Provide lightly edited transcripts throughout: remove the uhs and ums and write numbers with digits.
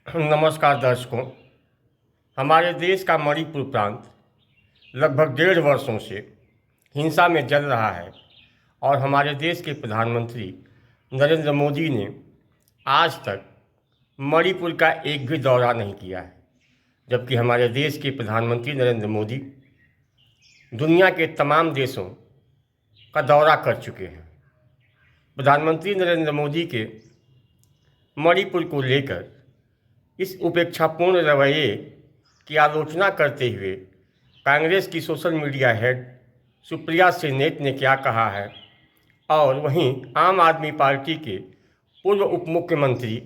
नमस्कार दर्शकों। हमारे देश का मणिपुर प्रांत लगभग 1.5 वर्षों से हिंसा में जल रहा है और हमारे देश के प्रधानमंत्री नरेंद्र मोदी ने आज तक मणिपुर का एक भी दौरा नहीं किया है, जबकि हमारे देश के प्रधानमंत्री नरेंद्र मोदी दुनिया के तमाम देशों का दौरा कर चुके हैं। प्रधानमंत्री नरेंद्र मोदी के मणिपुर को लेकर इस उपेक्षापूर्ण रवैये की आलोचना करते हुए कांग्रेस की social media head Supriya senate ने क्या कहा है, और वहीं आम आदमी पार्टी के पूर्व उप मुख्यमंत्री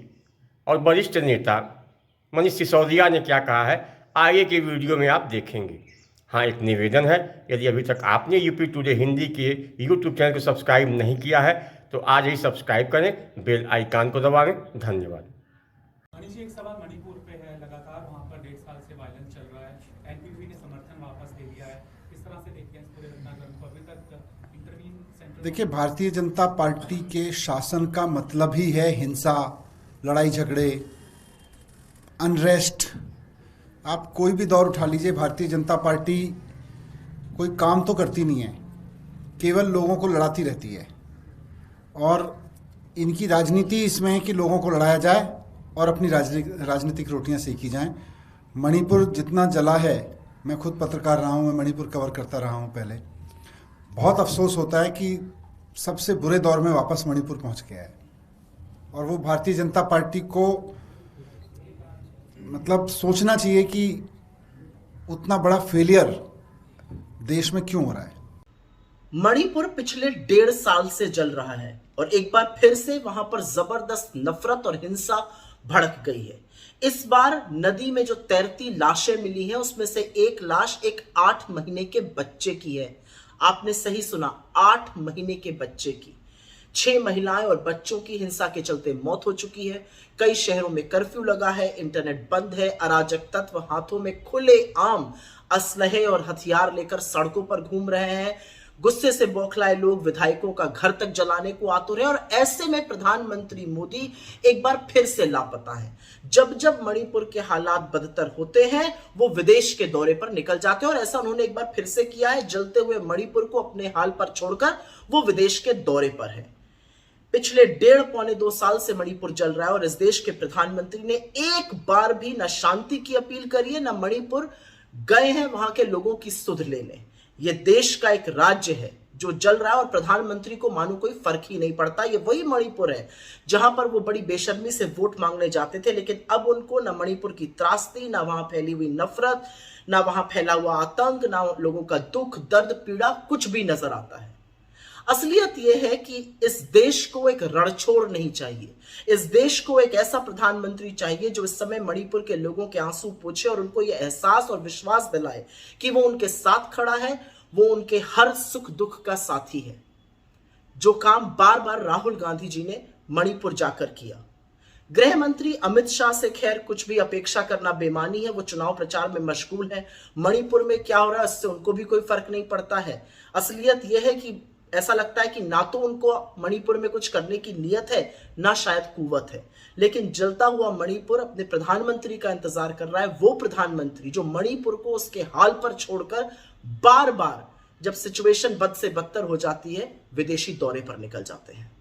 और वरिष्ठ नेता मनीष सिसोदिया ने क्या कहा है, आगे के वीडियो में आप देखेंगे। हाँ, एक निवेदन है, यदि अभी तक आपने यूपी टुडे हिंदी के यूट्यूब चैनल को सब्सक्राइब नहीं किया है तो आज ही सब्सक्राइब करें, बेल आइकन को दबाएं। धन्यवाद। मनीष जी, एक सवाल मणिपुर पे है। लगातार वहाँ पर 1.5 साल से वायलेंस चल रहा है। एनपीपी ने समर्थन वापस ले लिया है। किस तरह से देखते हैं इस पूरे घटनाक्रम को? अभी तक इंटरवीन सेंटर। देखिए, भारतीय जनता पार्टी के शासन का मतलब ही है हिंसा, लड़ाई झगड़े, अनरेस्ट। आप कोई भी दौर उठा लीजिए, भारतीय जनता पार्टी कोई काम तो करती नहीं है, केवल लोगों को लड़ाती रहती है। और इनकी राजनीति इसमें है कि लोगों को लड़ाया जाए और अपनी राजनीतिक रोटियां सेकी जाएं। मणिपुर जितना जला है, मैं खुद पत्रकार रहा हूं, मैं मणिपुर कवर करता रहा हूं पहले। बहुत अफसोस होता है कि सबसे बुरे दौर में वापस मणिपुर पहुंच गया है, और वो भारतीय जनता पार्टी को मतलब सोचना चाहिए कि उतना बड़ा फेलियर देश में क्यों हो रहा है। मणिपुर पिछले 1.5 साल से जल रहा है और एक बार फिर से वहां पर जबरदस्त नफरत और हिंसा भड़क गई है। इस बार नदी में जो तैरती लाशें मिली हैं, उसमें से एक लाश एक 8 महीने के बच्चे की है। आपने सही सुना, 8 महीने के बच्चे की। 6 महिलाएं और बच्चों की हिंसा के चलते मौत हो चुकी है। कई शहरों में कर्फ्यू लगा है, इंटरनेट बंद है, अराजक तत्व हाथों में खुले आम असलहे और हथियार लेकर सड़कों पर घूम रहे हैं। गुस्से से बौखलाए लोग विधायकों का घर तक जलाने को आतुर है, और ऐसे में प्रधानमंत्री मोदी एक बार फिर से लापता है। जब जब मणिपुर के हालात बदतर होते हैं, वो विदेश के दौरे पर निकल जाते हैं, और ऐसा उन्होंने एक बार फिर से किया है। जलते हुए मणिपुर को अपने हाल पर छोड़कर वो विदेश के दौरे पर है। पिछले 1.5-2 साल से मणिपुर जल रहा है, और इस देश के प्रधानमंत्री ने एक बार भी न शांति की अपील करी है, न मणिपुर गए हैं वहां के लोगों की सुध लेने। ये देश का एक राज्य है जो जल रहा है, और प्रधानमंत्री को मानो कोई फर्क ही नहीं पड़ता। ये वही मणिपुर है जहां पर वो बड़ी बेशर्मी से वोट मांगने जाते थे, लेकिन अब उनको न मणिपुर की त्रासदी, न वहां फैली हुई नफरत, न वहां फैला हुआ आतंक, न लोगों का दुख दर्द पीड़ा कुछ भी नजर आता है। असलियत यह है कि इस देश को एक रणछोड़ नहीं चाहिए। इस देश को एक ऐसा प्रधानमंत्री चाहिए जो इस समय मणिपुर के लोगों के आंसू पोंछे और उनको यह एहसास और विश्वास दिलाए कि वो उनके साथ खड़ा है, वो उनके हर सुख दुख का साथी है। जो काम बार बार राहुल गांधी जी ने मणिपुर जाकर किया। गृह मंत्री अमित शाह से खैर कुछ भी अपेक्षा करना बेमानी है, वो चुनाव प्रचार में मशगूल है। मणिपुर में क्या हो रहा है इससे उनको भी कोई फर्क नहीं पड़ता है। असलियत यह है कि ऐसा लगता है कि ना तो उनको मणिपुर में कुछ करने की नीयत है, ना शायद कुव्वत है। लेकिन जलता हुआ मणिपुर अपने प्रधानमंत्री का इंतजार कर रहा है, वो प्रधानमंत्री जो मणिपुर को उसके हाल पर छोड़कर बार बार जब सिचुएशन बद से बदतर हो जाती है, विदेशी दौरे पर निकल जाते हैं।